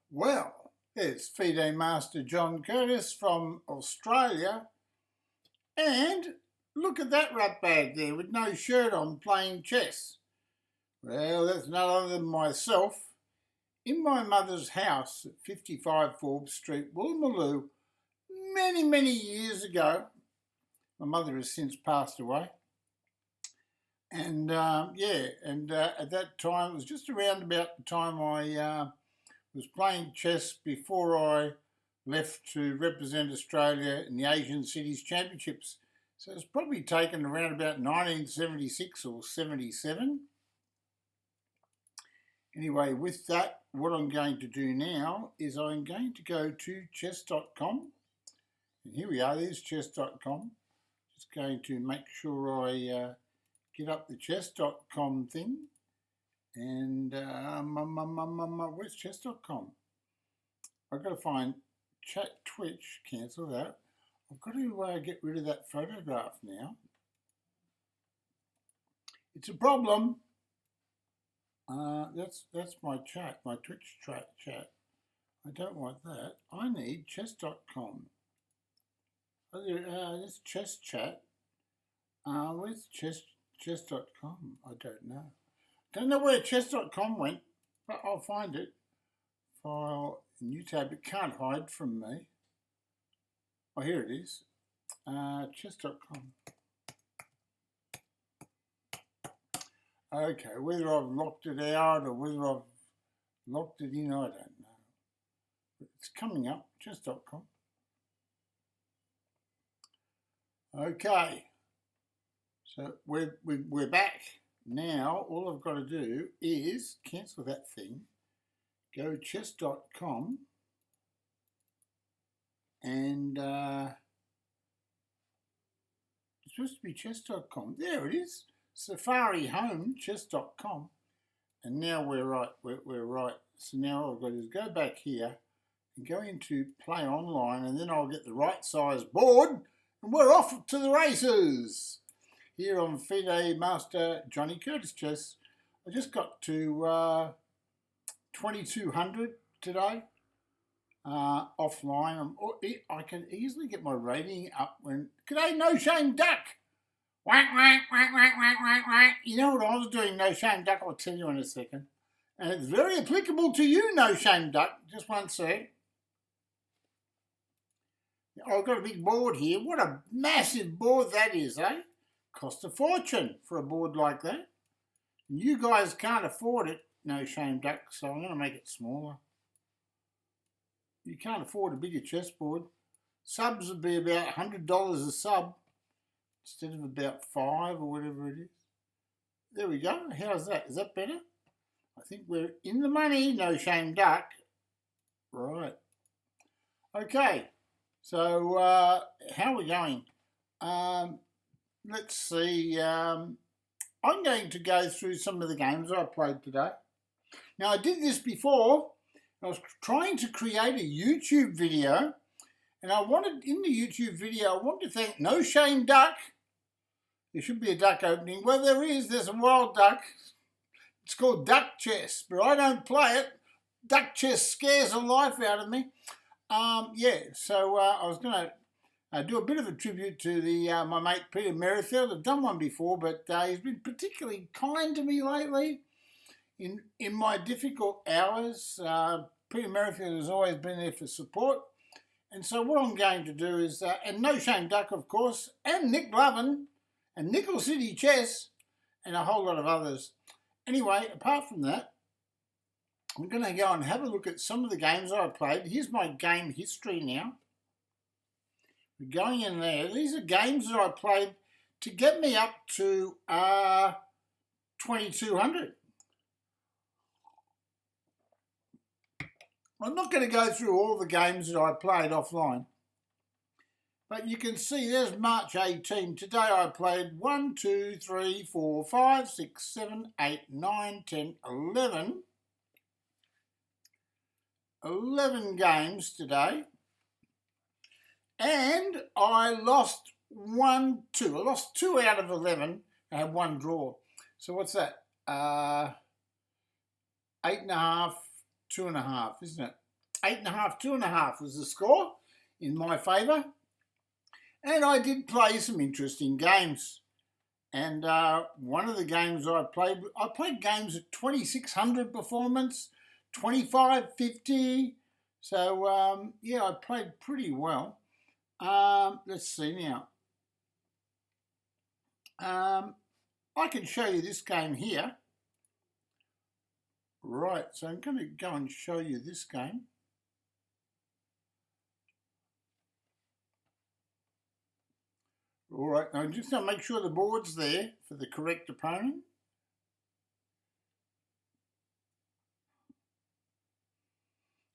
Well, it's FIDE Master John Curtis from Australia, and look at that rat bag there with no shirt on playing chess. Well, that's none other than myself in my mother's house at 55 Forbes Street, Woolloomooloo, many years ago. My mother has since passed away. And at that time, it was just around about the time I was playing chess before I left to represent Australia in the Asian Cities Championships. So it's probably taken around about 1976 or 77. Anyway, with that, what I'm going to do now is I'm going to go to chess.com. And here we are, there's chess.com. Just going to make sure I get up the chess.com thing. And where's chess.com? I've got to find chat Twitch, cancel that. I've got to get rid of that photograph now. It's a problem. That's my chat, my Twitch chat. I don't want that. I need chess.com. This chess chat. Where's chess.com? I don't know. Don't know where chess.com went, but I'll find it. File, new tab. It can't hide from me. Oh, here it is. Chess.com. Okay, whether I've locked it out or whether I've locked it in, I don't know. But it's coming up, chess.com. Okay, so we're back. Now, all I've got to do is cancel that thing, go chess.com, and it's supposed to be chess.com. There it is. Safari Home, chess.com, and now we're right. We're right. So now all I've got to do is go back here and go into Play Online, and then I'll get the right size board, and we're off to the races. Here on FIDE Master Johnny Curtis Chess. I just got to 2200 today offline. I can easily get my rating up when. G'day, No Shame Duck. Whack, whack, whack, whack, whack, whack, whack. You know what I was doing, No Shame Duck? I'll tell you in a second. And it's very applicable to you, No Shame Duck. Just one sec. I've got a big board here. What a massive board that is, eh? Cost a fortune for a board like that. You guys can't afford it, No Shame Duck, so I'm going to make it smaller. You can't afford a bigger chessboard. Subs would be about $100 a sub instead of about $5 or whatever it is. There we go. How's that? Is that better? I think we're in the money, No Shame Duck. Right. Okay. So how are we going? Let's see. I'm going to go through some of the games I played today. Now, I did this before. I was trying to create a YouTube video, and I wanted, in the YouTube video, I wanted to thank No Shame Duck. There should be a duck opening. Well, there is. There's a wild duck. It's called Duck Chess, but I don't play it. Duck Chess scares the life out of me. So I was going to do a bit of a tribute to my mate Peter Merrifield. I've done one before, but he's been particularly kind to me lately in my difficult hours. Peter Merrifield has always been there for support. And so what I'm going to do is, and No Shame Duck, of course, and Nick Lovin, and Nickel City Chess, and a whole lot of others. Anyway, apart from that, I'm going to go and have a look at some of the games I played. Here's my game history now. We're going in there. These are games that I played to get me up to 2200. I'm not going to go through all the games that I played offline, but you can see there's March 18. Today I played 1, 2, 3, 4, 5, 6, 7, 8, 9, 10, 11. 11 games today. And I lost 1, 2. I lost 2 out of 11. I had 1 draw. So what's that? 8.5, 2.5, isn't it? 8.5, 2.5 was the score in my favour. And I did play some interesting games. And one of the games I played games at 2600 performance, 2550. So, yeah, I played pretty well. Let's see now. I can show you this game here. Right, so I'm going to go and show you this game. All right, now I'm just going to make sure the board's there for the correct opponent.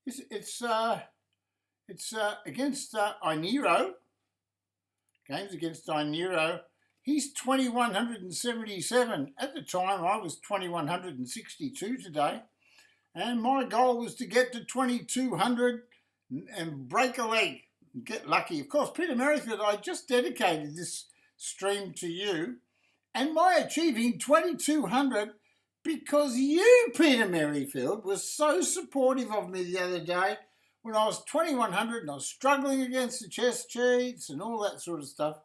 It's against eriniro. Games against eriniro. He's 2177. At the time, I was 2162 today. And my goal was to get to 2200 and break a leg and get lucky. Of course, Peter Merrifield, I just dedicated this stream to you. And my achieving 2200 because you, Peter Merrifield, was so supportive of me the other day when I was 2100 and I was struggling against the chess cheats and all that sort of stuff.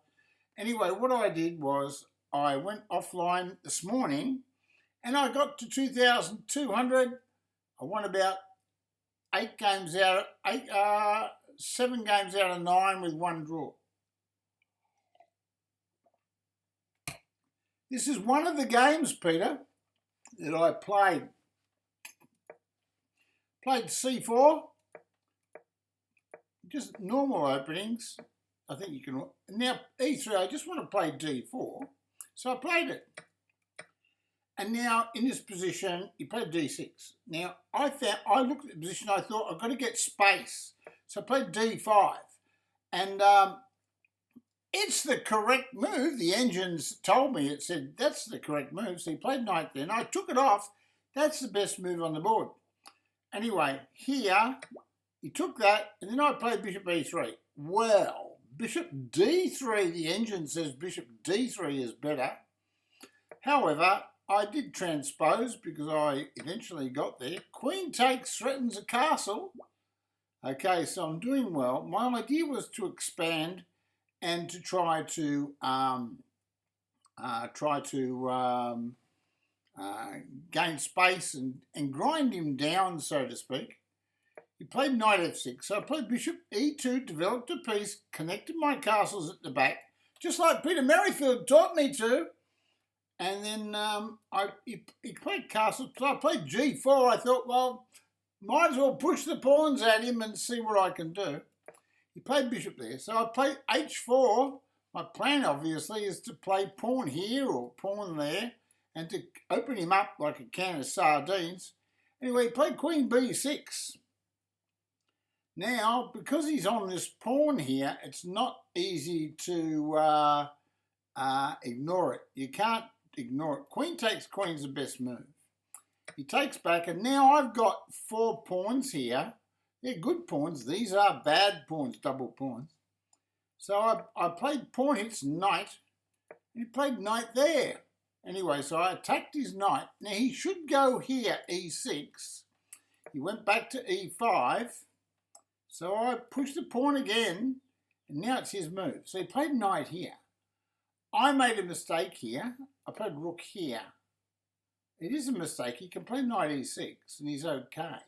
Anyway, what I did was I went offline this morning and I got to 2,200. I won about 7 games out of 9 with 1 draw. This is one of the games, Peter, that I played. Played C4, just normal openings. I think you can. Now E3, I just want to play D4, so I played it. And now in this position, you played D6. Now I looked at the position. I thought I've got to get space, so I played D5, and it's the correct move. The engines told me, it said that's the correct move. So he played knight there, and I took it off. That's the best move on the board. Anyway, here he took that, and then I played bishop E3. Well. Bishop D3, the engine says bishop D3 is better. However, I did transpose because I eventually got there. Queen takes, threatens a castle. Okay, so I'm doing well. My idea was to expand and to try to gain space and grind him down, so to speak. He played knight f6, so I played bishop e2, developed a piece, connected my castles at the back, just like Peter Merrifield taught me to. And then he played castles, so I played g4. I thought, well, might as well push the pawns at him and see what I can do. He played bishop there, so I played h4. My plan, obviously, is to play pawn here or pawn there and to open him up like a can of sardines. Anyway, he played queen b6. Now, because he's on this pawn here, it's not easy to ignore it. You can't ignore it. Queen takes queen's the best move. He takes back, and now I've got 4 pawns here. They're good pawns. These are bad pawns, double pawns. So I played pawn hits knight, and he played knight there. Anyway, so I attacked his knight. Now, he should go here, e6. He went back to e5. So I pushed the pawn again, and now it's his move. So he played knight here. I made a mistake here. I played rook here. It is a mistake. He can play knight e6, and he's okay.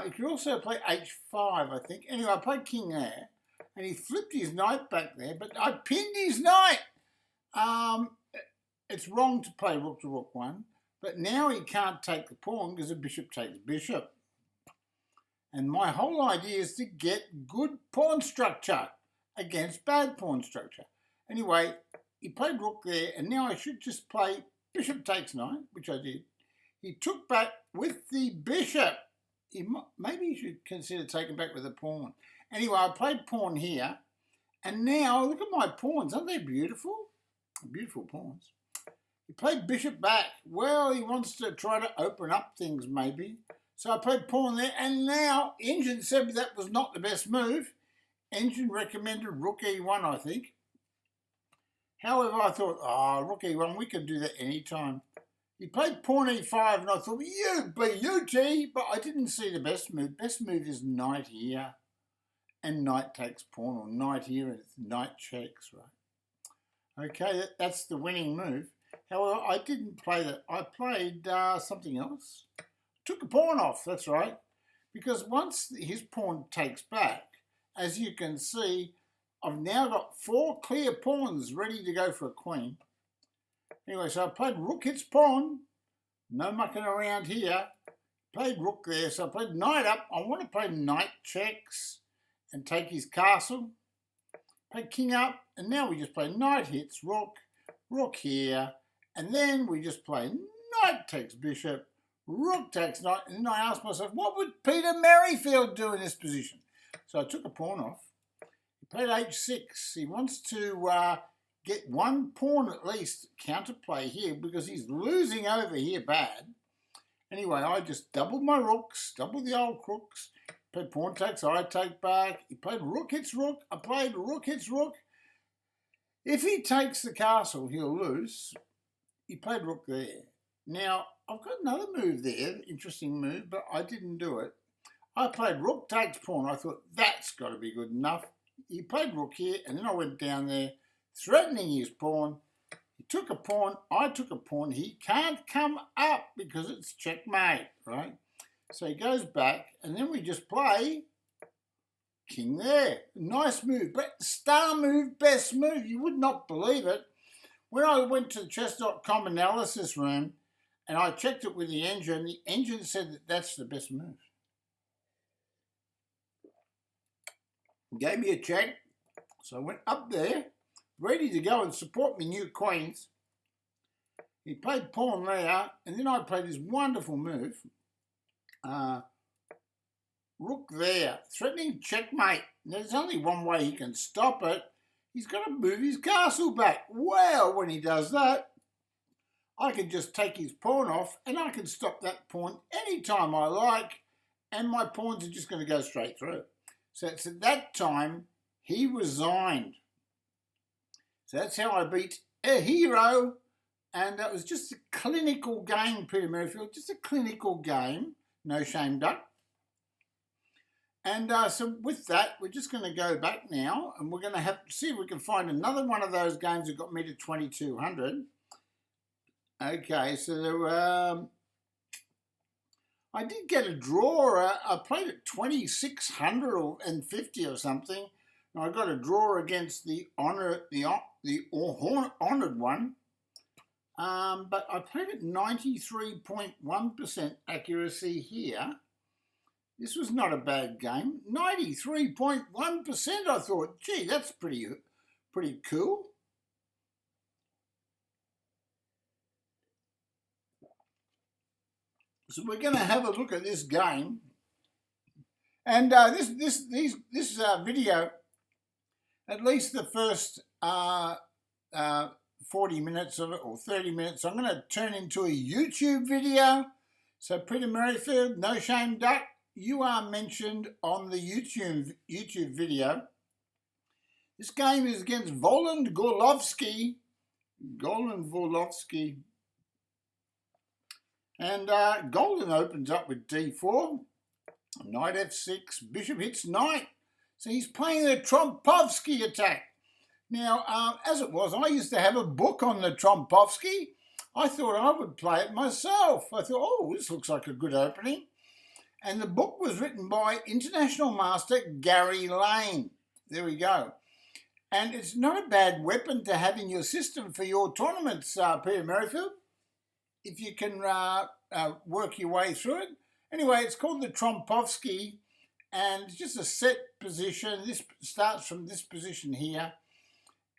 He could also play h5, I think. Anyway, I played king there, and he flipped his knight back there, but I pinned his knight. It's wrong to play rook to rook 1, but now he can't take the pawn because the bishop takes bishop. And my whole idea is to get good pawn structure against bad pawn structure. Anyway, he played rook there, and now I should just play bishop takes knight, which I did. He took back with the bishop. Maybe he should consider taking back with a pawn. Anyway, I played pawn here, and now look at my pawns. Aren't they beautiful? Beautiful pawns. He played bishop back. Well, he wants to try to open up things maybe. So I played pawn there, and now Engine said that was not the best move. Engine recommended rook e1, I think. However, I thought, rook e1, we can do that anytime. He played pawn e5, and I thought, you beauty, but I didn't see the best move. Best move is knight here, and knight takes pawn, or knight here, and it's knight checks, right? Okay, that's the winning move. However, I didn't play that. I played something else. Took a pawn off, that's right. Because once his pawn takes back, as you can see, I've now got 4 clear pawns ready to go for a queen. Anyway, so I played rook hits pawn. No mucking around here. Played rook there, so I played knight up. I want to play knight checks and take his castle. Play king up, and now we just play knight hits rook, rook here, and then we just play knight takes bishop, rook takes knight, and then I asked myself, what would Peter Merrifield do in this position? So I took a pawn off. He played h6. He wants to get 1 pawn at least counterplay here because he's losing over here bad. Anyway, I just doubled my rooks, doubled the old crooks. Played pawn takes, I take back. He played rook hits rook. I played rook hits rook. If he takes the castle, he'll lose. He played rook there. Now, I've got another move there, interesting move, but I didn't do it. I played rook takes pawn. I thought, that's got to be good enough. He played rook here, and then I went down there, threatening his pawn. He took a pawn, I took a pawn. He can't come up because it's checkmate, right? So he goes back, and then we just play king there. Nice move, but star move, best move. You would not believe it. When I went to the chess.com analysis room, and I checked it with the engine said that that's the best move. Gave me a check, so I went up there, ready to go and support my new queens. He played pawn there, and then I played this wonderful move. Rook there, threatening checkmate. There's only one way he can stop it. He's got to move his castle back. Well, when he does that, I can just take his pawn off, and I can stop that pawn anytime I like, and my pawns are just going to go straight through. So it's at that time he resigned. So that's how I beat a hero, and that was just a clinical game, Peter Merrifield, just a clinical game. No shame, duck. And so with that, we're just going to go back now, and we're going to have to see if we can find another one of those games that got me to 2200. Okay, so there were, I did get a draw. I played at 2650 or something. And I got a draw against the honoured one. But I played at 93.1% accuracy here. This was not a bad game. 93.1%. I thought, gee, that's pretty cool. So we're going to have a look at this game, and this video, at least the first 40 minutes of it, or 30 minutes, I'm going to turn into a YouTube video. So Peter Merrifield, No Shame Duck, you are mentioned on the YouTube video. This game is against Voland Gorlovsky. And Golden opens up with d4, knight f6, bishop hits knight. So he's playing the Trompovsky attack. Now, as it was, I used to have a book on the Trompovsky. I thought I would play it myself. I thought, oh, this looks like a good opening. And the book was written by international master Gary Lane. There we go. And it's not a bad weapon to have in your system for your tournaments, Peter Merrifield, if you can work your way through it. Anyway, it's called the Trompovsky, and it's just a set position. This starts from this position here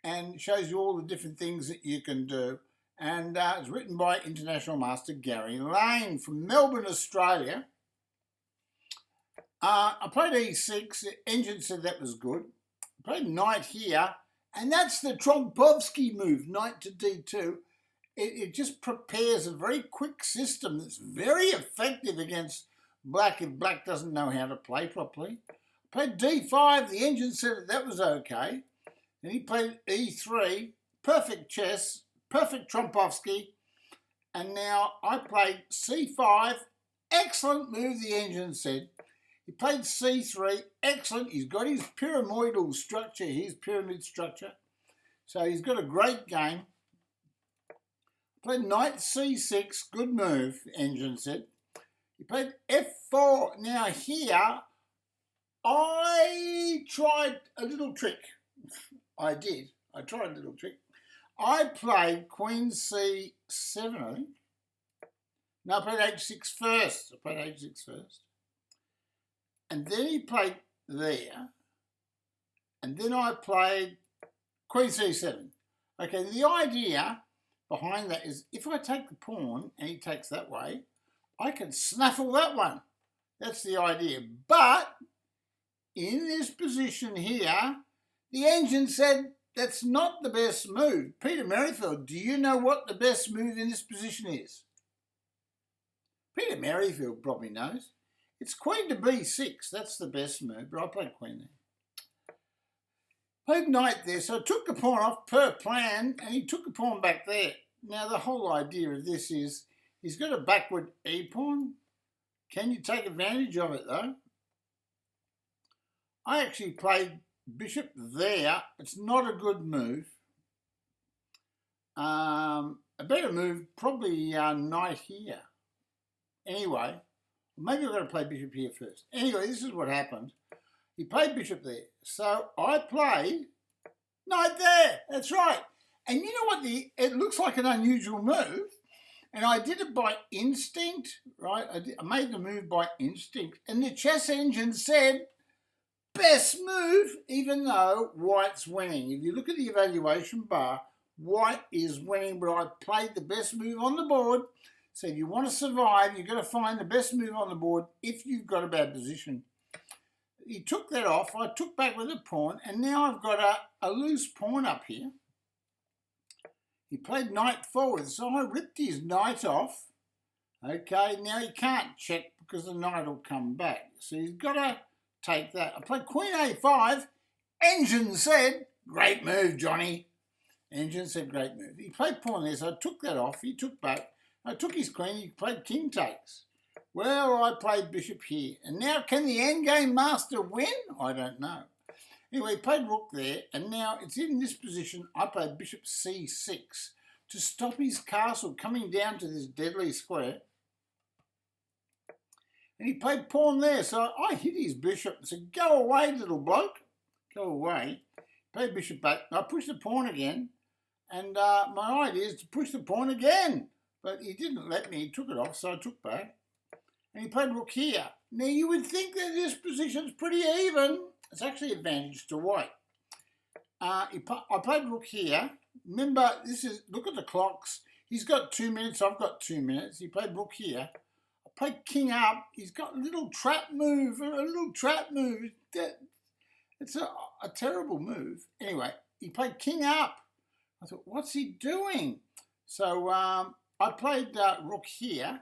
and shows you all the different things that you can do. And it's written by international master Gary Lane from Melbourne, Australia. I played e6. The engine said that was good. I played knight here, and that's the Trompovsky move, knight to d2. It just prepares a very quick system that's very effective against black if black doesn't know how to play properly. Played d5. The engine said that was okay. Then he played e3. Perfect chess. Perfect Trompovsky. and now I played c5. Excellent move, the engine said. He played c3. Excellent. He's got his pyramidal structure, his pyramid structure. So he's got a great game. Played knight c6. Good move, the engine said. He played f4. Now here, I tried a little trick. I did. I tried a little trick. I played queen c7, I think. No, I played h6 first. I played h6 first. And then he played there. And then I played queen c7. Okay, the idea behind that is if I take the pawn and he takes that way, I can snaffle that one. That's the idea. But in this position here, the engine said that's not the best move. Peter Merrifield, do you know what the best move in this position is? Peter Merrifield probably knows. It's queen to b6. That's the best move, but I played queen there. Played knight there, so I took the pawn off per plan, and he took the pawn back there. Now, the whole idea of this is he's got a backward e-pawn. Can you take advantage of it, though? I actually played bishop there. It's not a good move. A better move, probably knight here. Anyway, maybe I've got to play bishop here first. Anyway, this is what happened. He played bishop there. So I played knight there. That's right. And you know what? It looks like an unusual move. And I did it by instinct, right? I made the move by instinct. And the chess engine said, best move, even though white's winning. If you look at the evaluation bar, white is winning, but I played the best move on the board. So if you want to survive, you've got to find the best move on the board if you've got a bad position. He took that off. I took back with a pawn, and now I've got a loose pawn up here. He played knight forward, so I ripped his knight off. Okay, now he can't check because the knight will come back. So he's got to take that. I played queen a5. Engine said, great move, Johnny. Engine said, great move. He played pawn there, so I took that off. He took back. I took his queen. He played king takes. Well, I played bishop here. And now, can the endgame master win? I don't know. Anyway, he played rook there, and now it's in this position. I played bishop c6 to stop his castle coming down to this deadly square. And he played pawn there, so I hit his bishop and said, go away, little bloke. Go away. Played bishop back. I pushed the pawn again, and my idea is to push the pawn again. But he didn't let me. He took it off, so I took back. And he played rook here. Now, you would think that this position's pretty even. It's actually advantage to white. I played rook here. Remember, look at the clocks. He's got 2 minutes. I've got 2 minutes. He played rook here. I played king up. He's got a little trap move. It's a terrible move. Anyway, he played king up. I thought, what's he doing? So I played rook here.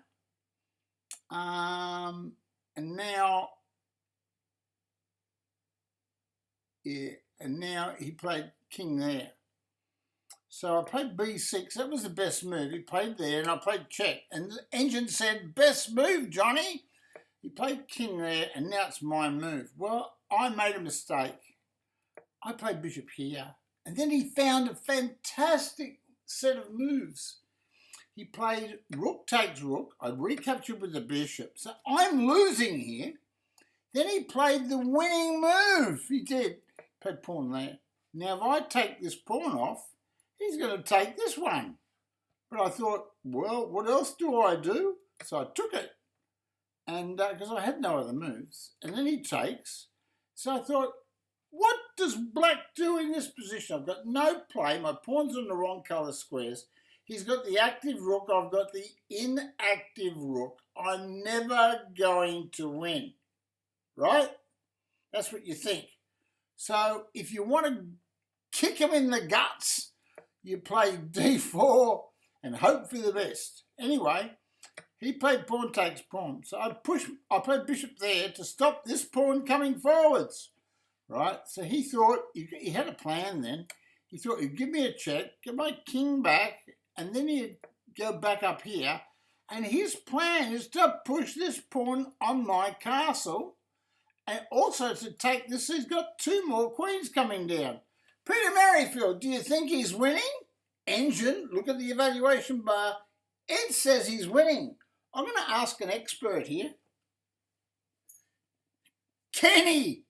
And now he played king there. So I played b6. That was the best move. He played there, and I played check. And the engine said, best move, Johnny. He played king there, and now it's my move. Well, I made a mistake. I played bishop here. And then he found a fantastic set of moves. He played rook takes rook. I recaptured with the bishop. So I'm losing here. Then he played the winning move. He did. Played pawn there. Now, if I take this pawn off, he's going to take this one. But I thought, well, what else do I do? So I took it. And because I had no other moves. And then he takes. So I thought, what does black do in this position? I've got no play. My pawn's on the wrong colour squares. He's got the active rook. I've got the inactive rook. I'm never going to win. Right? That's what you think. So if you want to kick him in the guts, you play d4 and hope for the best. Anyway, he played pawn takes pawn. So I played bishop there to stop this pawn coming forwards. Right? So he thought, he had a plan then. He thought he'd give me a check, get my king back, and then he'd go back up here, and his plan is to push this pawn on my castle, and also to take this. He's got 2 more queens coming down. Peter Merrifield, do you think he's winning? Engine, look at the evaluation bar. Ed says he's winning. I'm going to ask an expert here. Kenny,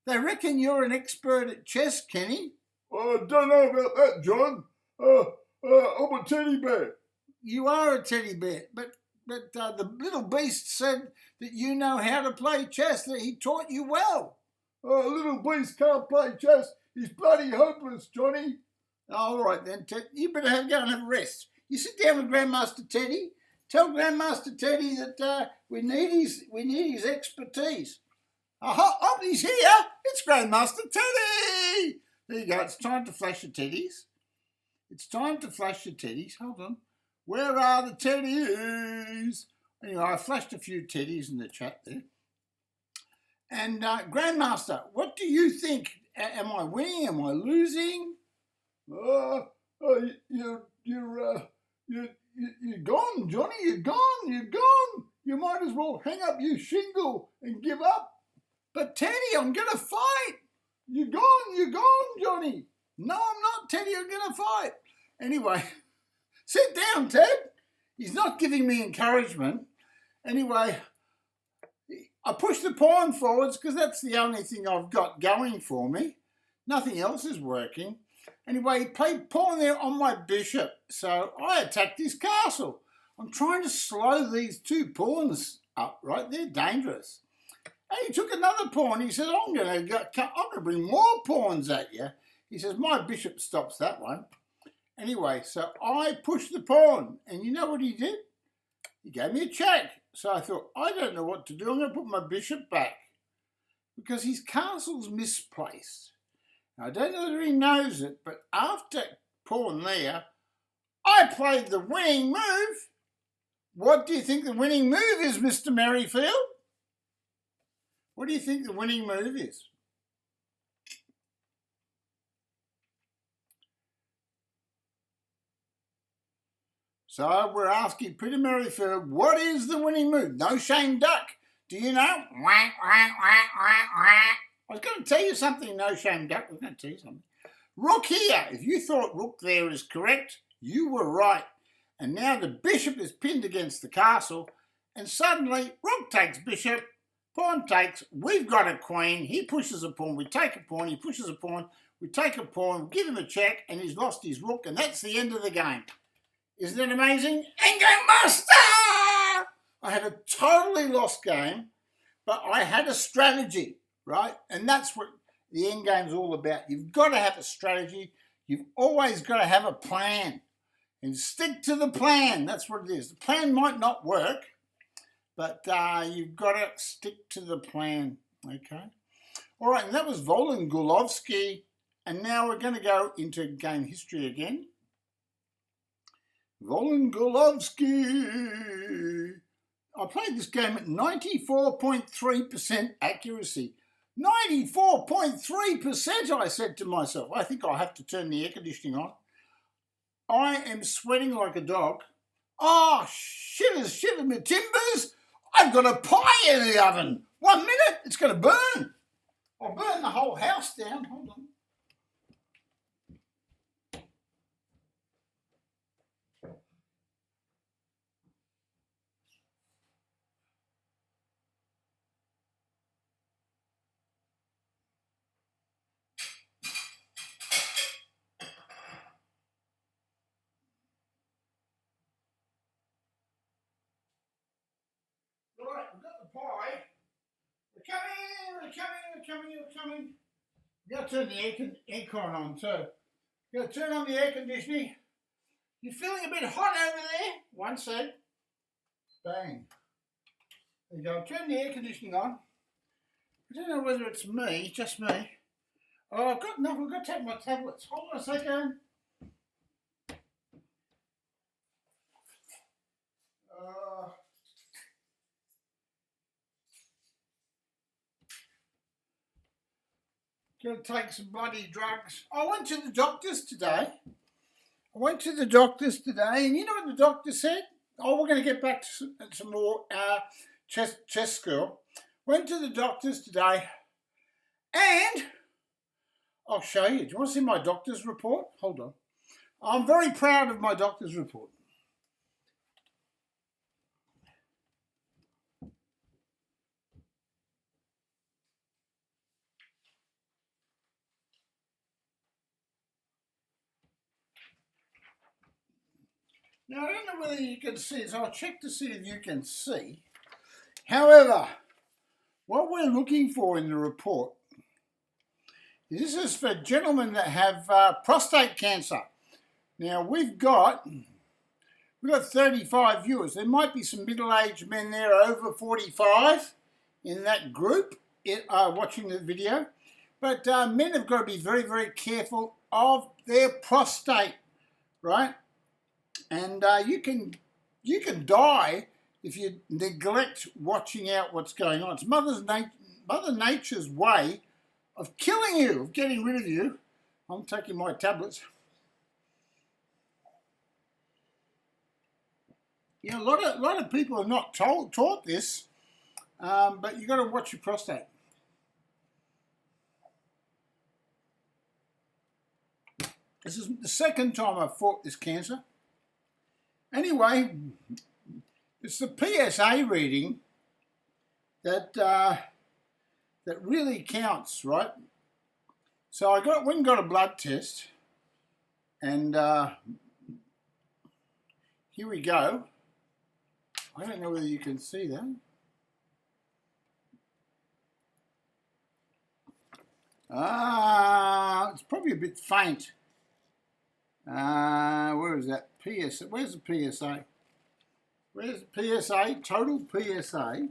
they reckon you're an expert at chess, Kenny. I don't know about that, John. I'm a teddy bear. You are a teddy bear, but the little beast said that you know how to play chess, that he taught you well. Little beast can't play chess. He's bloody hopeless, Johnny. All right then, Ted. You better go and have a rest. You sit down with Grandmaster Teddy. Tell Grandmaster Teddy that we need his expertise. Oh, he's here. It's Grandmaster Teddy. There you go. It's time to flash the teddies. It's time to flash the teddies. Hold on. Where are the teddies? Anyway, I flashed a few teddies in the chat there. And Grandmaster, what do you think? Am I winning? Am I losing? You're gone, Johnny. You're gone. You're gone. You might as well hang up your shingle and give up. But Teddy, I'm going to fight. You're gone, Johnny. No, I'm not, Teddy. I'm going to fight. Anyway, sit down, Ted. He's not giving me encouragement. Anyway, I push the pawn forwards because that's the only thing I've got going for me. Nothing else is working. Anyway, he played pawn there on my bishop, so I attacked his castle. I'm trying to slow these 2 pawns up, right? They're dangerous. And he took another pawn. He said, I'm going to bring more pawns at you. He says, my bishop stops that one. Anyway, so I pushed the pawn, and you know what he did? He gave me a check. So I thought, I don't know what to do. I'm going to put my bishop back because his castle's misplaced. Now, I don't know whether he knows it, but after pawn there, I played the winning move. What do you think the winning move is, Mr. Merrifield? What do you think the winning move is? So we're asking Peter Merrifield, what is the winning move? No shame duck. Do you know? I was going to tell you something, no shame duck. I was going to tell you something. Rook here. If you thought rook there is correct, you were right. And now the bishop is pinned against the castle, and suddenly rook takes bishop, pawn takes, we've got a queen, he pushes a pawn, we take a pawn, he pushes a pawn, we take a pawn, give him a check, and he's lost his rook, and that's the end of the game. Isn't it amazing? Endgame master! I had a totally lost game, but I had a strategy, right? And that's what the endgame's all about. You've got to have a strategy. You've always got to have a plan. And stick to the plan. That's what it is. The plan might not work, but you've got to stick to the plan, okay? All right, and that was Volengulovsky. And now we're going to go into game history again. Volengulovsky. I played this game at 94.3% accuracy. 94.3%, I said to myself. I think I'll have to turn the air conditioning on. I am sweating like a dog. Oh, shivers my timbers. I've got a pie in the oven. 1 minute, it's going to burn. I'll burn the whole house down. Hold on. Right, we've got the pie. We're coming. You've got to turn the aircon on too. You've got to turn on the air conditioning. You're feeling a bit hot over there? One sec. Bang. There you go. Turn the air conditioning on. I don't know whether it's me, just me. Oh, I've got to take my tablets. Hold on a second. Going to take some bloody drugs. I went to the doctors today. I went to the doctors today, and you know what the doctor said? Oh, we're going to get back to some more chess school. Went to the doctors today, and I'll show you. Do you want to see my doctor's report? Hold on. I'm very proud of my doctor's report. Now, I don't know whether you can see, so I'll check to see if you can see. However, what we're looking for in the report is this is for gentlemen that have prostate cancer. Now, we've got 35 viewers. There might be some middle-aged men there over 45 in that group watching the video. But men have got to be very, very careful of their prostate, right? And you can die if you neglect watching out what's going on. It's Mother Nature's way of killing you, of getting rid of you. I'm taking my tablets. You know, a lot of people are not taught this, but you've got to watch your prostate. This is the second time I've fought this cancer. Anyway, it's the PSA reading that that really counts, right? So I went and got a blood test, and here we go. I don't know whether you can see that. It's probably a bit faint. Where is that? PSA. Where's the PSA? Where's the PSA? Total PSA.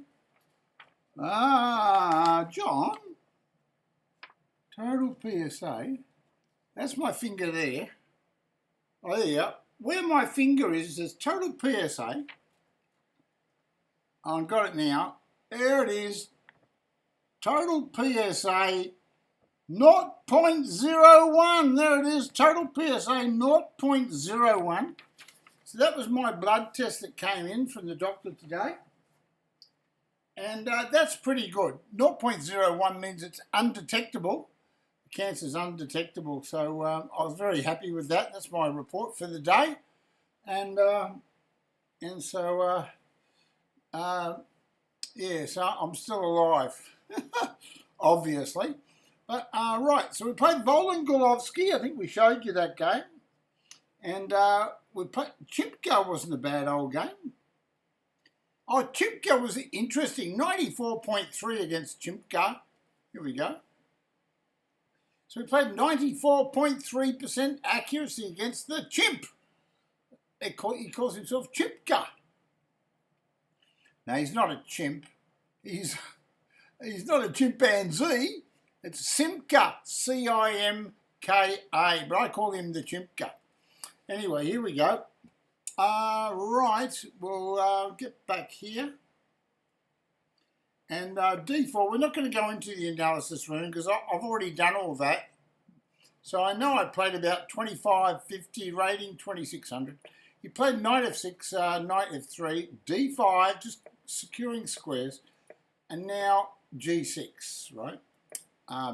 John. Total PSA. That's my finger there. Oh, there you go. Where my finger is, it says total PSA. I've got it now. There it is. Total PSA 0.01. There it is. Total PSA 0.01. So that was my blood test that came in from the doctor today. And that's pretty good. 0.01 means it's undetectable. The cancer's undetectable. So I was very happy with that. That's my report for the day. And so yeah, so I'm still alive, obviously. But right, so we played Volengolovsky. I think we showed you that game. And we played Chipka. Wasn't a bad old game. Oh, Chipka was interesting. 94.3 against Chipka. Here we go. So we played 94.3% accuracy against the chimp. He calls himself Chipka. Now, he's not a chimp. He's not a chimpanzee. It's Simka, C-I-M-K-A, but I call him the Chimka. Anyway, here we go. Right, we'll get back here. And D4, we're not going to go into the analysis room because I've already done all that. So I know I played about 2550 rating, 2600. He played knight f6, knight f3, d5, just securing squares, and now g6, right?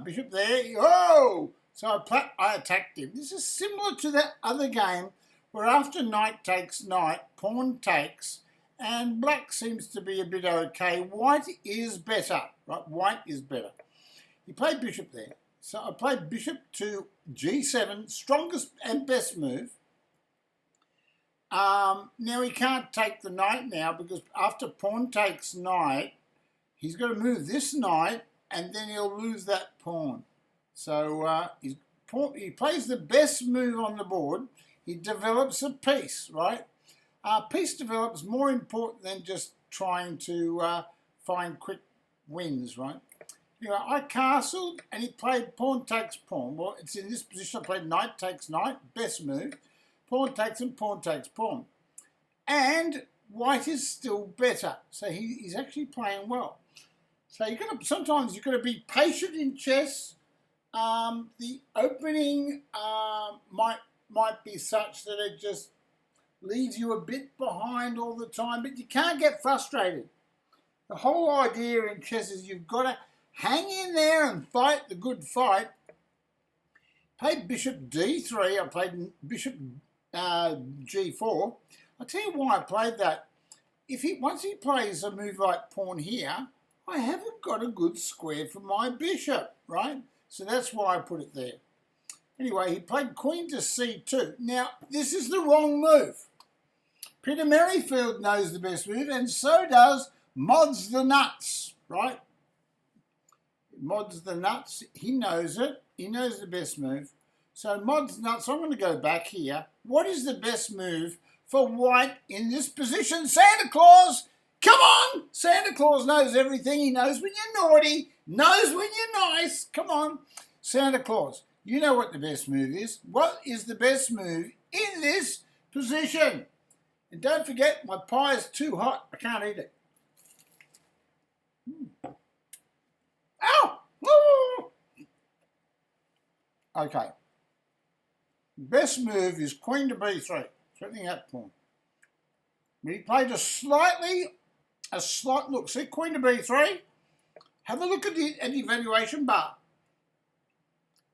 Bishop there. Oh! So I attacked him. This is similar to that other game where after knight takes knight, pawn takes, and black seems to be a bit okay. White is better, right? White is better. He played bishop there. So I played bishop to g7, strongest and best move. Now he can't take the knight now because after pawn takes knight, he's got to move this knight and then he'll lose that pawn. So he plays the best move on the board. He develops a piece, right? Piece develops more important than just trying to find quick wins, right? Anyway, I castled and he played pawn takes pawn. Well, it's in this position. I played knight takes knight, best move. Pawn takes and pawn takes pawn. And white is still better. So he's actually playing well. So sometimes you've got to be patient in chess. The opening might might be such that it just leaves you a bit behind all the time, but you can't get frustrated. The whole idea in chess is you've got to hang in there and fight the good fight. Played bishop d3, I played bishop g4. I'll tell you why I played that. Once he plays a move like pawn here, I haven't got a good square for my bishop, right? So that's why I put it there. Anyway, he played queen to c2. Now, this is the wrong move. Peter Merrifield knows the best move, and so does Mods the Nuts, right? Mods the Nuts, he knows it. He knows the best move. So Mods the Nuts, I'm going to go back here. What is the best move for white in this position? Santa Claus, come on! Santa Claus knows everything. He knows when you're naughty, knows when you're nice. Come on, Santa Claus. You know what the best move is. What is the best move in this position? And don't forget, my pie is too hot. I can't eat it. Ow! Woo! Okay. Best move is queen to b3. Threatening that pawn. But he played a slight, look, see, queen to b3. Have a look at the evaluation bar.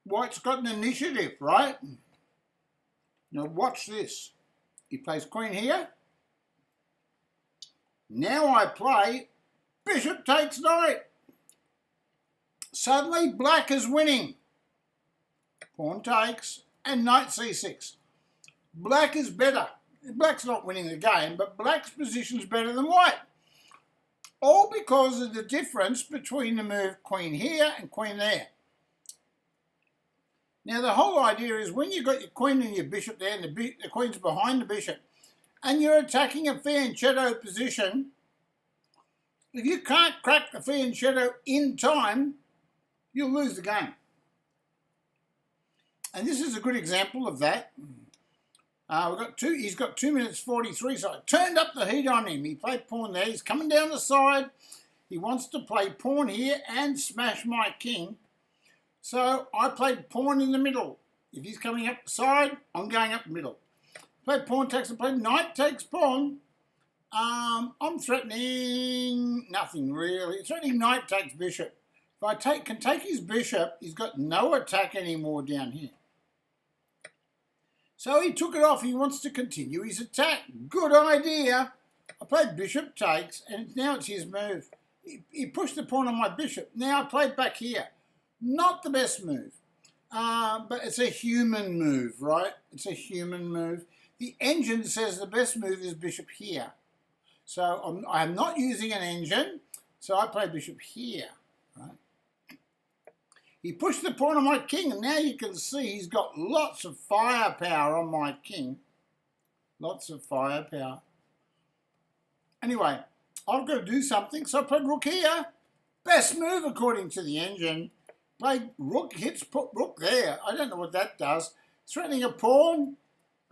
White's got an initiative, right? Now watch this. He plays queen here. Now I play bishop takes knight. Suddenly black is winning. Pawn takes and knight c6. Black is better. Black's not winning the game, but black's position is better than white. All because of the difference between the move queen here and queen there. Now, the whole idea is when you've got your queen and your bishop there, and the queen's behind the bishop, and you're attacking a fianchetto position, if you can't crack the fianchetto in time, you'll lose the game. And this is a good example of that. He's got 2 minutes 43, so I turned up the heat on him. He played pawn there. He's coming down the side. He wants to play pawn here and smash my king. So I played pawn in the middle. If he's coming up the side, I'm going up the middle. Played pawn takes and played knight takes pawn. I'm threatening nothing really. Threatening knight takes bishop. If I can take his bishop, he's got no attack anymore down here. So he took it off. He wants to continue his attack. Good idea. I played bishop takes, and now it's his move. He pushed the pawn on my bishop. Now I played back here. Not the best move, but it's a human move, right? It's a human move. The engine says the best move is bishop here. So I'm not using an engine, so I play bishop here, right? He pushed the pawn on my king, and now you can see he's got lots of firepower on my king. Lots of firepower. Anyway, I've got to do something, so I played rook here. Best move according to the engine. Played rook, hits rook there. I don't know what that does. Threatening a pawn.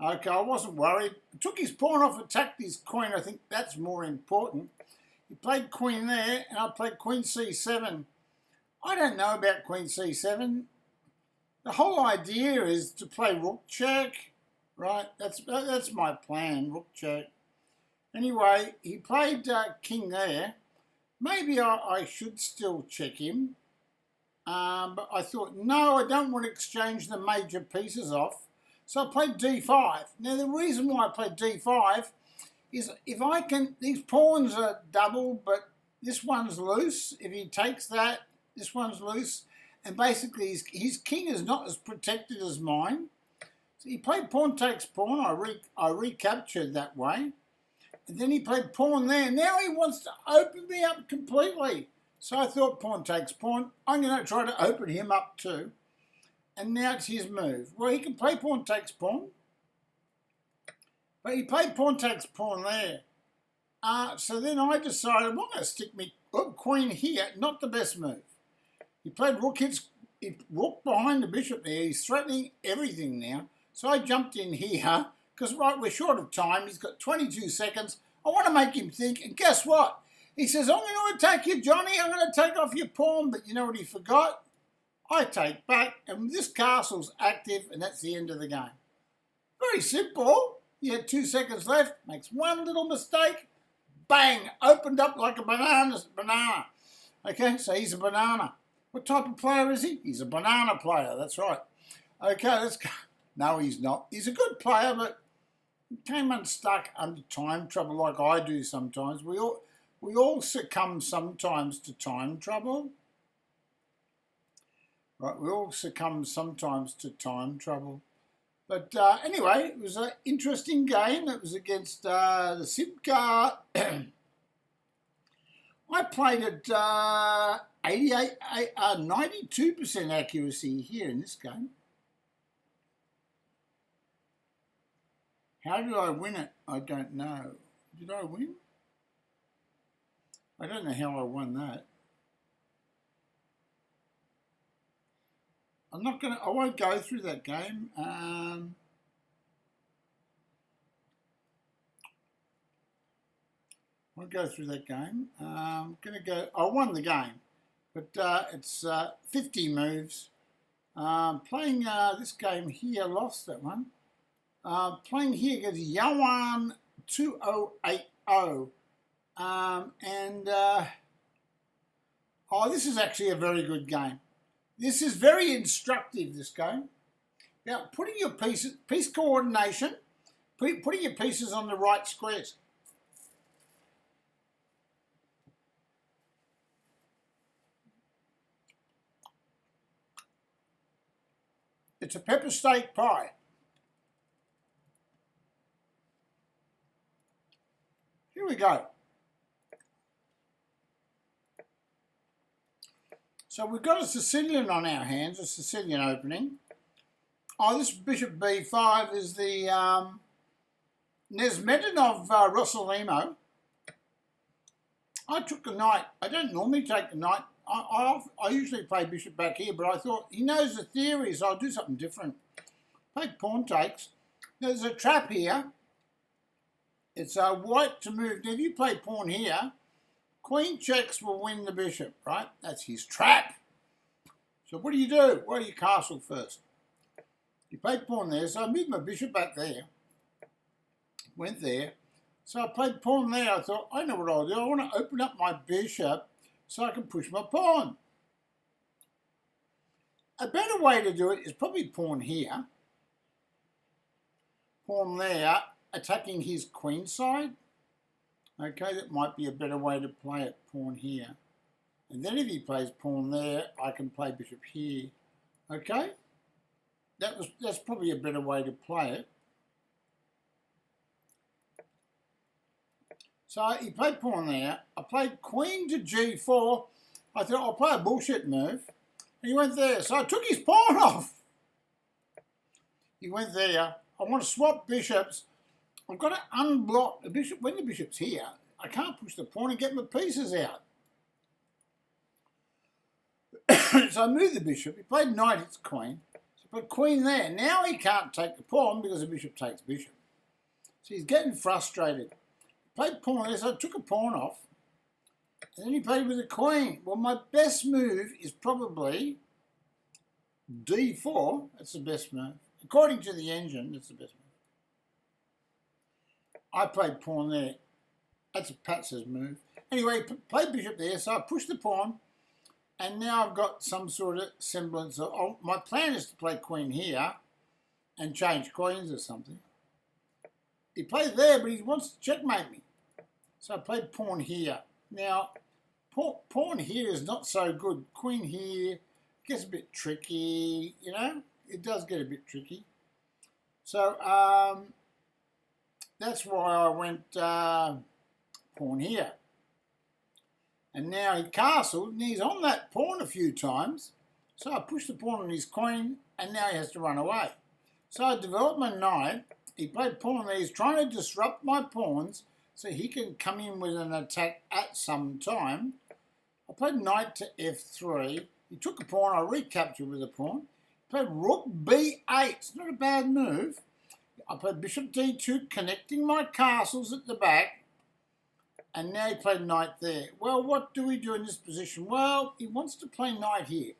Okay, I wasn't worried. Took his pawn off, attacked his queen. I think that's more important. He played queen there, and I played queen c7. I don't know about queen c7. The whole idea is to play rook check, right? That's my plan, rook check. Anyway, he played king there. Maybe I should still check him. But I thought, no, I don't want to exchange the major pieces off. So I played d5. Now, the reason why I played d5 is if I can, these pawns are double, but this one's loose. If he takes that, this one's loose. And basically, his king is not as protected as mine. So he played pawn takes pawn. I recaptured that way. And then he played pawn there. Now he wants to open me up completely. So I thought pawn takes pawn. I'm going to try to open him up too. And now it's his move. Well, he can play pawn takes pawn. But he played pawn takes pawn there. So then I decided, I'm going to stick me queen here. Not the best move. He played rook hits, rook behind the bishop there. He's threatening everything now. So I jumped in here. Because, right, we're short of time. He's got 22 seconds. I want to make him think. And guess what? He says, I'm going to attack you, Johnny. I'm going to take off your pawn. But you know what he forgot? I take back. And this castle's active. And that's the end of the game. Very simple. He had 2 seconds left, makes one little mistake, bang, opened up like a banana. Okay, so he's a banana. What type of player is he? He's a banana player, that's right. Okay, let's go. No, he's not. He's a good player, but he came unstuck under time trouble like I do sometimes. We all succumb sometimes to time trouble. Right, we all succumb sometimes to time trouble. But anyway, it was an interesting game. It was against the Simca. I played at 92% accuracy here in this game. How did I win it? I don't know. Did I win? I don't know how I won that. I won't go through that game. I won't go through that game. I won the game, but it's 50 moves. Playing this game here, lost that one. Playing here against Yawan 2080. This is actually a very good game. This is very instructive, this game. Now, putting your piece coordination, putting your pieces on the right squares. It's a pepper steak pie. Here we go. So we've got a Sicilian on our hands, a Sicilian opening. Oh, this bishop b5 is the Nesmetanov Rossolimo. I took the knight. I don't normally take the knight. I usually play bishop back here, but I thought he knows the theory, so I'll do something different. Play pawn takes. There's a trap here. It's white to move. Now, if you play pawn here, queen checks will win the bishop, right? That's his trap. So what do? Why do you castle first? You played pawn there, so I moved my bishop back there. Went there. So I played pawn there. I thought, I know what I'll do. I want to open up my bishop so I can push my pawn. A better way to do it is probably pawn here. Pawn there, attacking his queen side. Okay, that might be a better way to play it, pawn here. And then if he plays pawn there, I can play bishop here. Okay? That's probably a better way to play it. So he played pawn there. I played queen to g4. I thought I'll play a bullshit move. And he went there. So I took his pawn off. He went there. I want to swap bishops. I've got to unblock the bishop. When the bishop's here, I can't push the pawn and get my pieces out. So I moved the bishop. He played knight hits queen. So I put queen there. Now he can't take the pawn because the bishop takes bishop. So he's getting frustrated. He played pawn there, so I took a pawn off. And then he played with the queen. Well, my best move is probably d4. That's the best move. According to the engine, that's the best move. I played pawn there. That's a Patz's move. Anyway, played bishop there, so I pushed the pawn, and now I've got some sort of semblance of... Oh, my plan is to play queen here and change queens or something. He played there, but he wants to checkmate me. So I played pawn here. Now, pawn here is not so good. Queen here gets a bit tricky, you know. It does get a bit tricky. So, that's why I went pawn here. And now he castled, and he's on that pawn a few times. So I pushed the pawn on his queen, and now he has to run away. So I developed my knight. He played pawn there. He's trying to disrupt my pawns so he can come in with an attack at some time. I played knight to f3. He took a pawn. I recaptured with a pawn. He played rook b8. It's not a bad move. I played bishop d2, connecting my castles at the back. And now he played knight there. Well, what do we do in this position? Well, he wants to play knight here.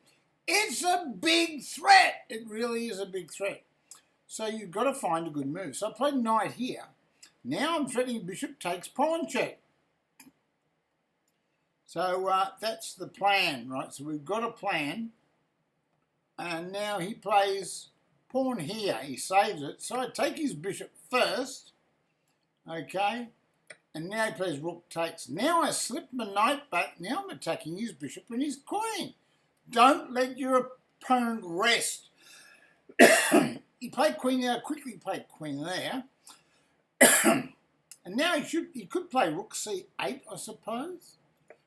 It's a big threat. It really is a big threat. So you've got to find a good move. So I played knight here. Now I'm threatening bishop takes pawn check. So that's the plan, right? So we've got a plan. And now he plays pawn here. He saves it. So I take his bishop first. Okay. And now he plays rook takes. Now I slip my knight back. Now I'm attacking his bishop and his queen. Don't let your opponent rest. He played queen there. Quickly played queen there. And now he could play rook c8, I suppose.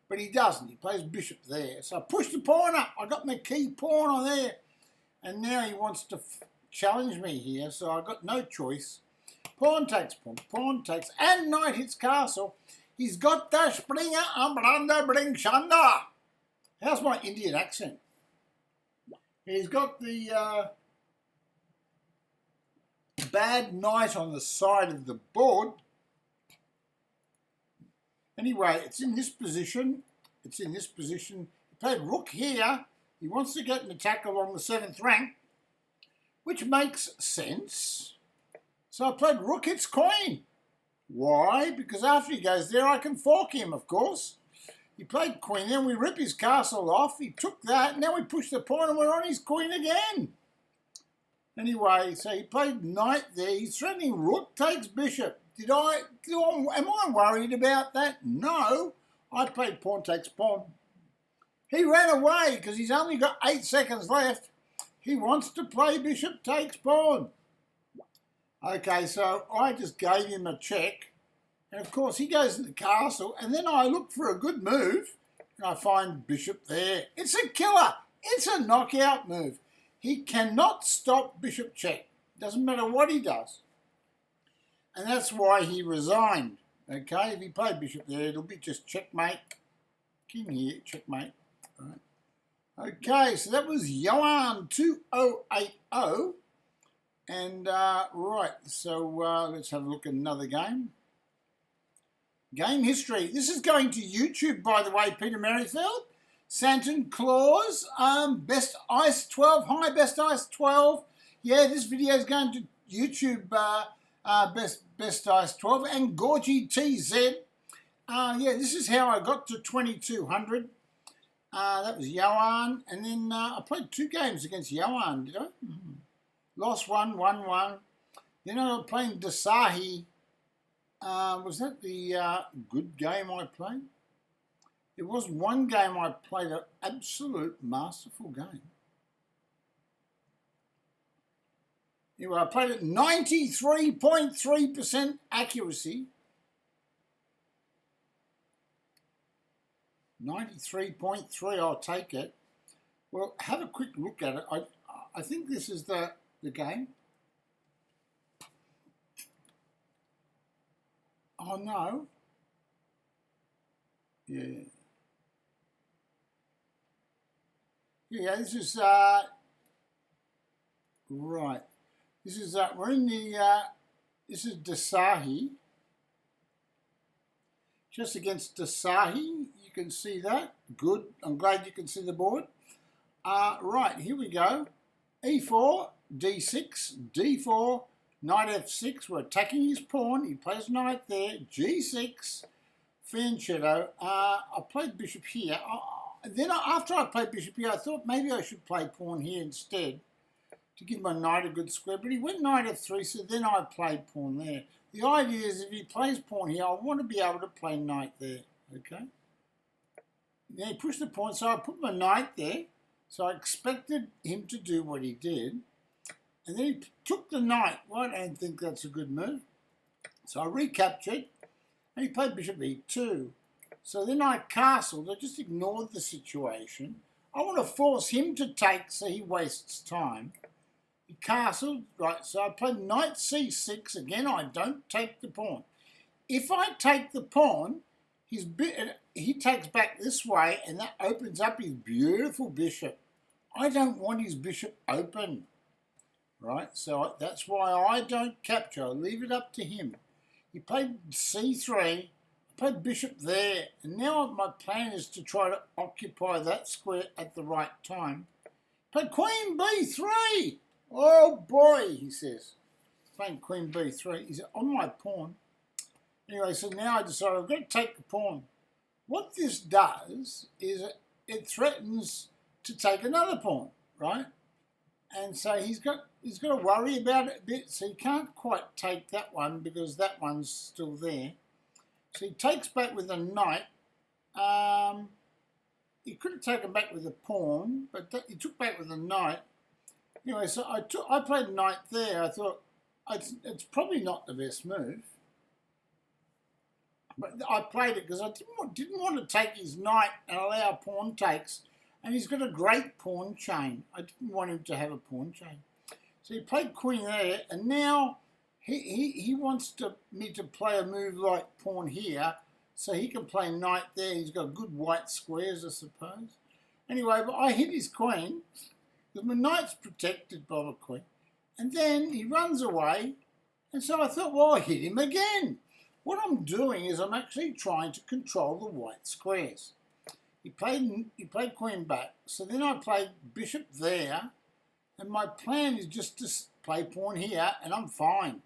But he doesn't. He plays bishop there. So I push the pawn up. I got my key pawn on there. And now he wants to challenge me here. So I've got no choice. Pawn takes pawn. Pawn takes. And knight hits castle. He's got the Springer Ambranda Bring Shanda. How's my Indian accent? He's got the bad knight on the side of the board. Anyway, it's in this position. It's in this position. He played rook here. He wants to get an attack along the 7th rank, which makes sense. So I played rook hits queen. Why? Because after he goes there, I can fork him, of course. He played queen, then we rip his castle off. He took that, now we push the pawn and we're on his queen again. Anyway, so he played knight there. He's threatening rook takes bishop. Am I worried about that? No. I played pawn takes pawn. He ran away because he's only got 8 seconds left. He wants to play bishop takes pawn. Okay, so I just gave him a check. And of course he goes to the castle and then I look for a good move and I find bishop there. It's a killer. It's a knockout move. He cannot stop bishop check. Doesn't matter what he does. And that's why he resigned. Okay, if he played bishop there, it'll be just checkmate. King here, checkmate. Right. Okay, so that was Johan 2080. And right, so let's have a look at another game. Game history. This is going to YouTube, by the way, Peter Merrifield. Santon Claus, Best Ice 12. Hi, Best Ice 12. Yeah, this video is going to YouTube, Best Ice 12. And Gorgie TZ. Yeah, this is how I got to 2200. That was Johan. And then I played 2 games against Johan, did I? Lost one, won one. Then I was playing Dasahi. Was that the good game I played? There was one game I played, an absolute masterful game. Anyway, I played at 93.3% accuracy. 93.3, I'll take it. Well, have a quick look at it. I think this is the game. Oh, no. Yeah. Yeah, this is, right. This is, we're in the, this is Dasahi. Just against Dasahi, you can see that. Good. I'm glad you can see the board. Right, here we go. E4, D6, D4, knight F6. We're attacking his pawn. He plays knight there. G6, fianchetto. I played bishop here. Then after I played bishop here, I thought maybe I should play pawn here instead to give my knight a good square. But he went knight F3, so then I played pawn there. The idea is if he plays pawn here, I want to be able to play knight there. Okay. Then he pushed the pawn, so I put my knight there. So I expected him to do what he did. And then he took the knight. Well, I don't think that's a good move. So I recaptured. And he played bishop e2. So then I castled. I just ignored the situation. I want to force him to take so he wastes time. He castled. Right, so I played knight c6. Again, I don't take the pawn. If I take the pawn, he takes back this way, and that opens up his beautiful bishop. I don't want his bishop open. Right, so that's why I don't capture. I leave it up to him. He played c3. I played bishop there. And now my plan is to try to occupy that square at the right time. Played queen b3. Oh boy, he says. Playing queen b3. He's on my pawn. Anyway, so now I decided I've got to take the pawn. What this does is it threatens to take another pawn, right? And so he's got to worry about it a bit. So he can't quite take that one because that one's still there. So he takes back with a knight. He could have taken back with a pawn, but he took back with a knight. Anyway, so I played knight there. I thought it's probably not the best move, but I played it because I didn't want to take his knight and allow pawn takes. And he's got a great pawn chain. I didn't want him to have a pawn chain. So he played queen there, and now he wants me to play a move like pawn here, so he can play knight there. He's got good white squares, I suppose. Anyway, but I hit his queen, because my knight's protected by the queen. And then he runs away, and so I thought, well, I hit him again. What I'm doing is I'm actually trying to control the white squares. He played queen back, so then I played bishop there, and my plan is just to play pawn here, and I'm fine.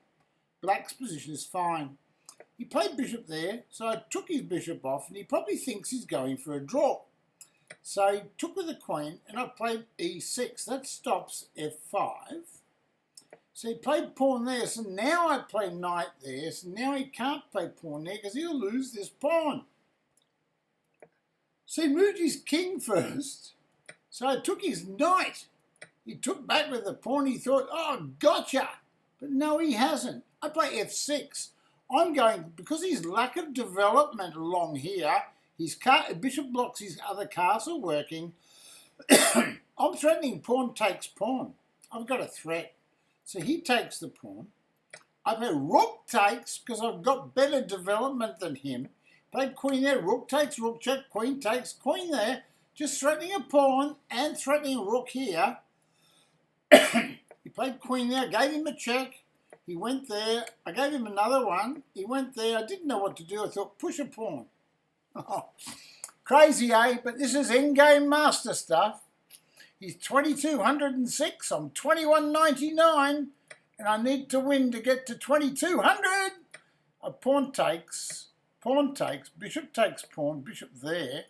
Black's position is fine. He played bishop there, so I took his bishop off, and he probably thinks he's going for a draw. So he took with the queen, and I played e6. That stops f5. So he played pawn there, so now I play knight there, so now he can't play pawn there because he'll lose this pawn. So he moved his king first, so I took his knight. He took back with the pawn. He thought, oh, gotcha. But no, he hasn't. I play f6. I'm going, because his lack of development along here, his bishop blocks his other castle working. I'm threatening pawn takes pawn. I've got a threat. So he takes the pawn. I play rook takes because I've got better development than him. Played queen there, rook takes, rook check, queen takes, queen there. Just threatening a pawn and threatening a rook here. He played queen there, gave him a check. He went there. I gave him another one. He went there. I didn't know what to do. I thought, push a pawn. Oh, crazy, eh? But this is endgame master stuff. He's 2,206. I'm 2,199. And I need to win to get to 2,200. A pawn takes. Pawn takes, bishop takes pawn, bishop there,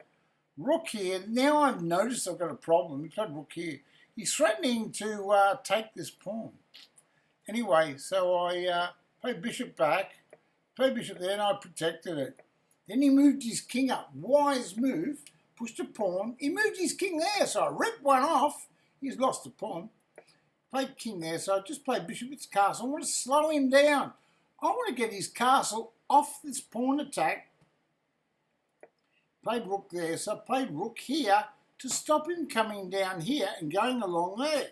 rook here. Now I've noticed I've got a problem. He's got rook here. He's threatening to take this pawn. Anyway, so I played bishop back, played bishop there, and I protected it. Then he moved his king up. Wise move. Pushed a pawn. He moved his king there, so I ripped one off. He's lost the pawn. Played king there, so I just played bishop its castle. I want to slow him down. I want to get his castle off this pawn attack. Played rook there, so I played rook here to stop him coming down here and going along there.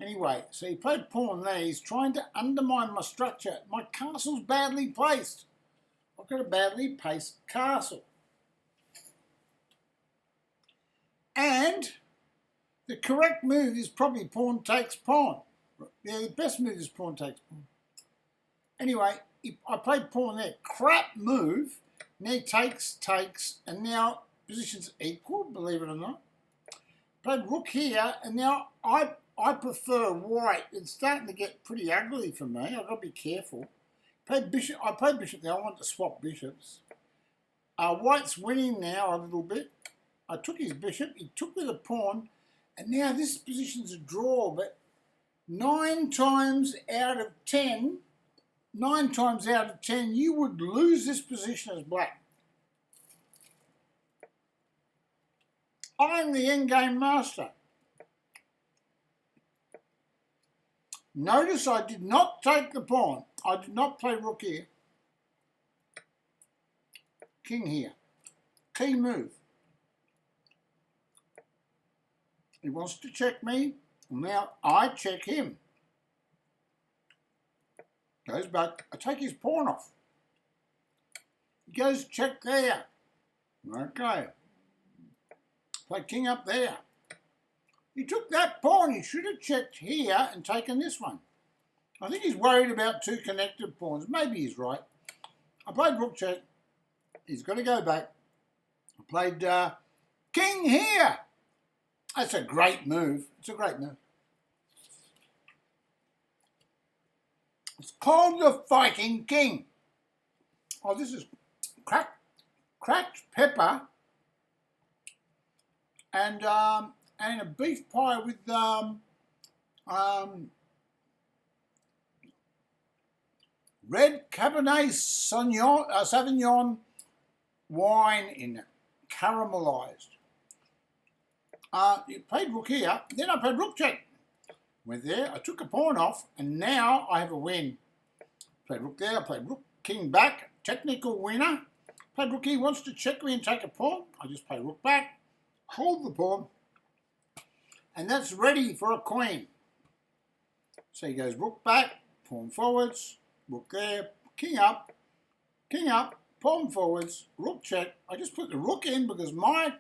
Anyway, so he played pawn there. He's trying to undermine my structure. My castle's badly placed. I've got a badly placed castle. And the correct move is probably pawn takes pawn. Yeah, the best move is pawn takes pawn. Anyway, I played pawn there. Crap move. Now he takes, and now position's equal, believe it or not. Played rook here, and now I prefer white. It's starting to get pretty ugly for me. I've got to be careful. Played bishop. I played bishop there. I want to swap bishops. White's winning now a little bit. I took his bishop. He took with a pawn, and now this position's a draw. But 9 times out of 10, you would lose this position as black. I'm the endgame master. Notice I did not take the pawn. I did not play rook here. King here. Key move. He wants to check me. Now I check him. Goes back. I take his pawn off. He goes check there. Okay. Play king up there. He took that pawn. He should have checked here and taken this one. I think he's worried about 2 connected pawns. Maybe he's right. I played rook check. He's got to go back. I played king here. That's a great move. It's a great move. It's called the Fighting King. Oh, this is cracked pepper and a beef pie with red Cabernet Sauvignon wine in it, caramelised. You played rook here, then I played rook check. Went there, I took a pawn off, and now I have a win. Played rook there, I played rook, king back, technical winner. Played rook, he wants to check me and take a pawn. I just play rook back, hold the pawn, and that's ready for a queen. So he goes rook back, pawn forwards, rook there, king up, pawn forwards, rook check. I just put the rook in because my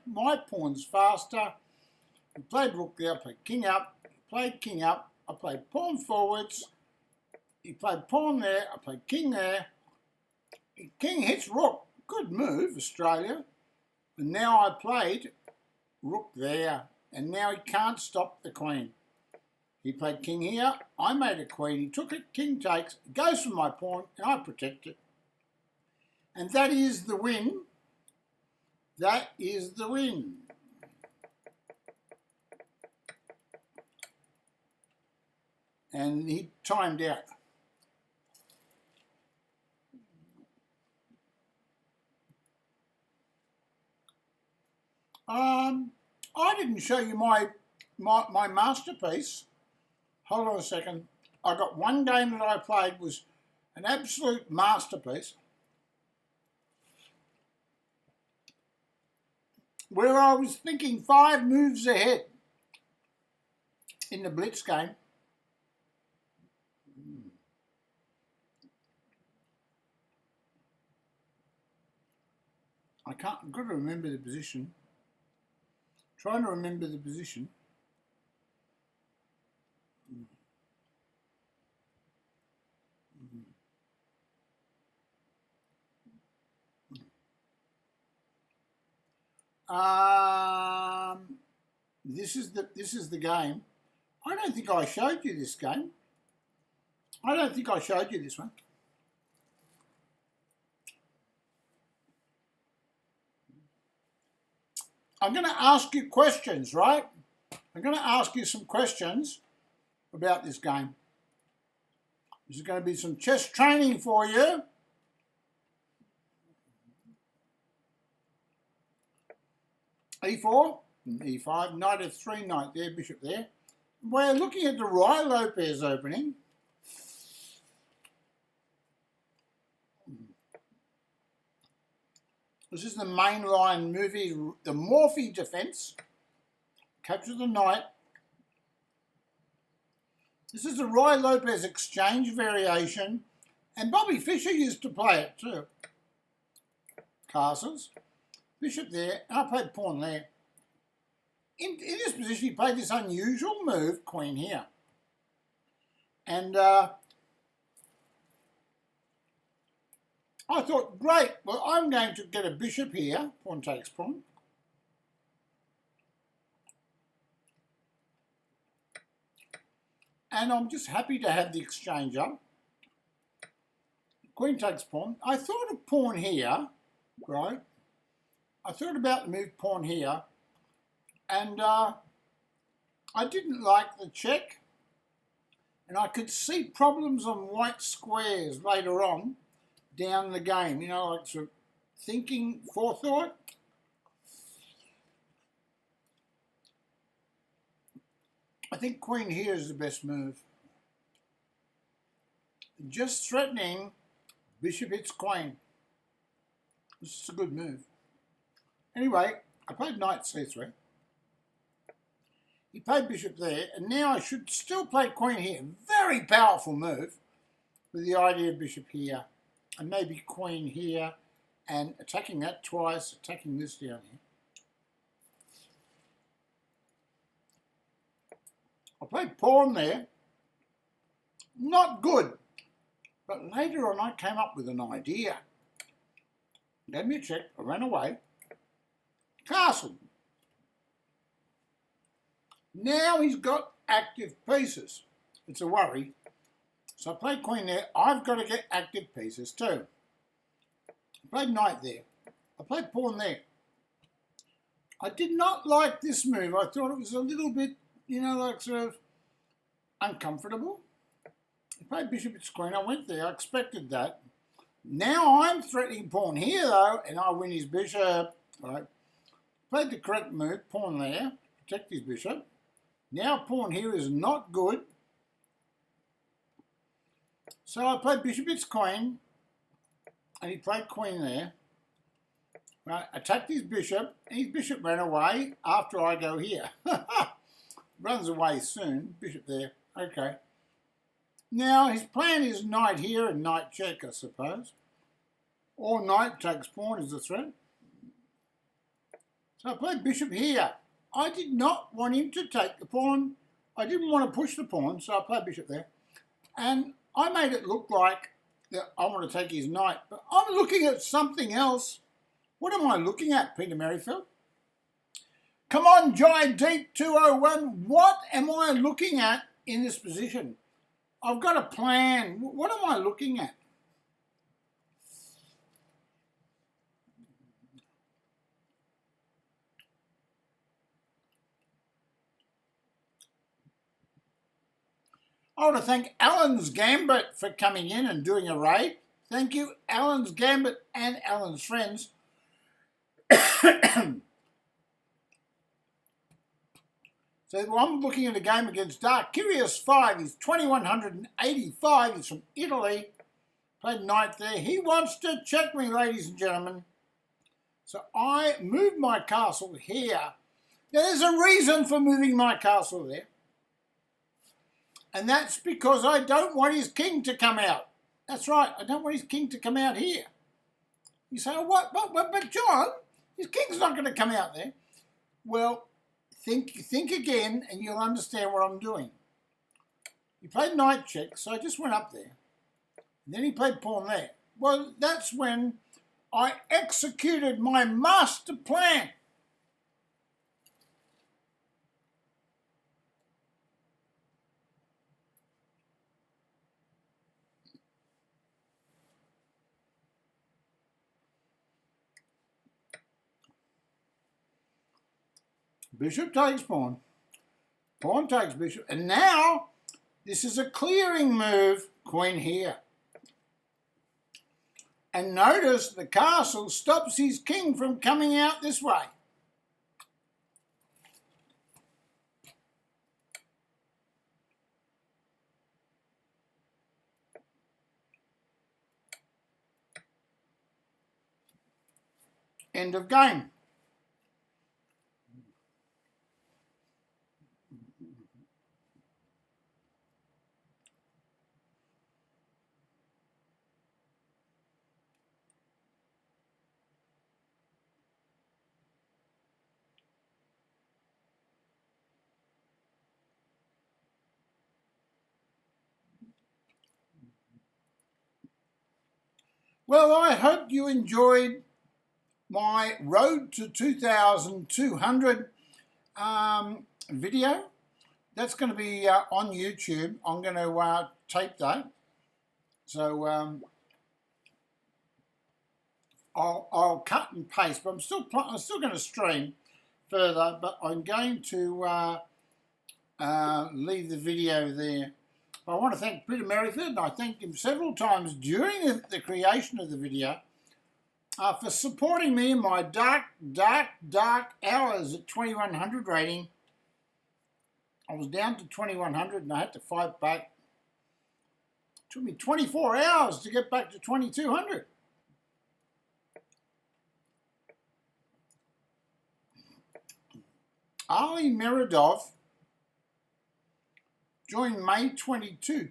pawn's faster. He played rook there, I played king up, played king up, I played pawn forwards, he played pawn there, I played king there, king hits rook, good move Australia, and now I played rook there, and now he can't stop the queen. He played king here, I made a queen, he took it, king takes, goes for my pawn, and I protect it. And that is the win. That is the win. And he timed out. I didn't show you my masterpiece. Hold on a second. I got one game that I played was an absolute masterpiece, where I was thinking 5 moves ahead in the blitz game. I've got to remember the position. Trying to remember the position. This is the game. I don't think I showed you this game. I don't think I showed you this one. I'm going to ask you questions, right? I'm going to ask you some questions about this game. This is going to be some chess training for you. E4, E5, knight F3, knight there, bishop there. We're looking at the Ruy Lopez opening. This is the mainline movie, the Morphy defense. Capture the knight. This is the Ruy Lopez exchange variation. And Bobby Fischer used to play it too. Castles. Bishop there. And I played pawn there. In this position, he played this unusual move, queen here. And I thought, great, well, I'm going to get a bishop here. Pawn takes pawn. And I'm just happy to have the exchange up. Queen takes pawn. I thought of pawn here, right? I thought about the move pawn here. And I didn't like the check. And I could see problems on white squares later on down the game, you know, like sort of thinking, forethought. I think queen here is the best move. Just threatening, bishop hits queen. This is a good move. Anyway, I played knight c3. He played bishop there, and now I should still play queen here. Very powerful move with the idea of bishop here. And maybe queen here, and attacking that twice, attacking this down here. I played pawn there. Not good. But later on I came up with an idea. Gave me a check, I ran away. Castle. Now he's got active pieces. It's a worry. So I played queen there. I've got to get active pieces too. I played knight there. I played pawn there. I did not like this move. I thought it was a little bit, you know, like sort of uncomfortable. I played bishop at queen. I went there. I expected that. Now I'm threatening pawn here though, and I win his bishop. Right. Played the correct move. Pawn there. Protect his bishop. Now pawn here is not good. So I played bishop hits queen, and he played queen there. Right, attacked his bishop, and his bishop ran away after I go here. Runs away soon, bishop there, okay. Now his plan is knight here and knight check, I suppose. Or knight takes pawn as a threat. So I played bishop here. I did not want him to take the pawn. I didn't want to push the pawn, so I played bishop there. And I made it look like that I want to take his knight, but I'm looking at something else. What am I looking at, Peter Merrifield? Come on, Jai Deep 201. What am I looking at in this position? I've got a plan. What am I looking at? I want to thank Alan's Gambit for coming in and doing a raid. Thank you, Alan's Gambit and Alan's friends. So I'm looking at a game against Dark Curious 5. He's 2185. He's from Italy. Played knight there. He wants to check me, ladies and gentlemen. So I moved my castle here. Now there's a reason for moving my castle there. And that's because I don't want his king to come out. That's right, I don't want his king to come out here. You say, oh, what? But John, his king's not going to come out there. Well, think again and you'll understand what I'm doing. He played knight check, so I just went up there. And then he played pawn there. Well, that's when I executed my master plan. Bishop takes pawn. Pawn takes bishop. And now, this is a clearing move. Queen here. And notice the castle stops his king from coming out this way. End of game. Well, I hope you enjoyed my Road to 2,200 video. That's going to be on YouTube. I'm going to tape that. So I'll cut and paste, but I'm still going to stream further, but I'm going to leave the video there. I want to thank Peter Merrifield, and I thanked him several times during the creation of the video for supporting me in my dark hours at 2100 rating. I was down to 2100 and I had to fight back. It took me 24 hours to get back to 2200. Ali Meredov joined May 22,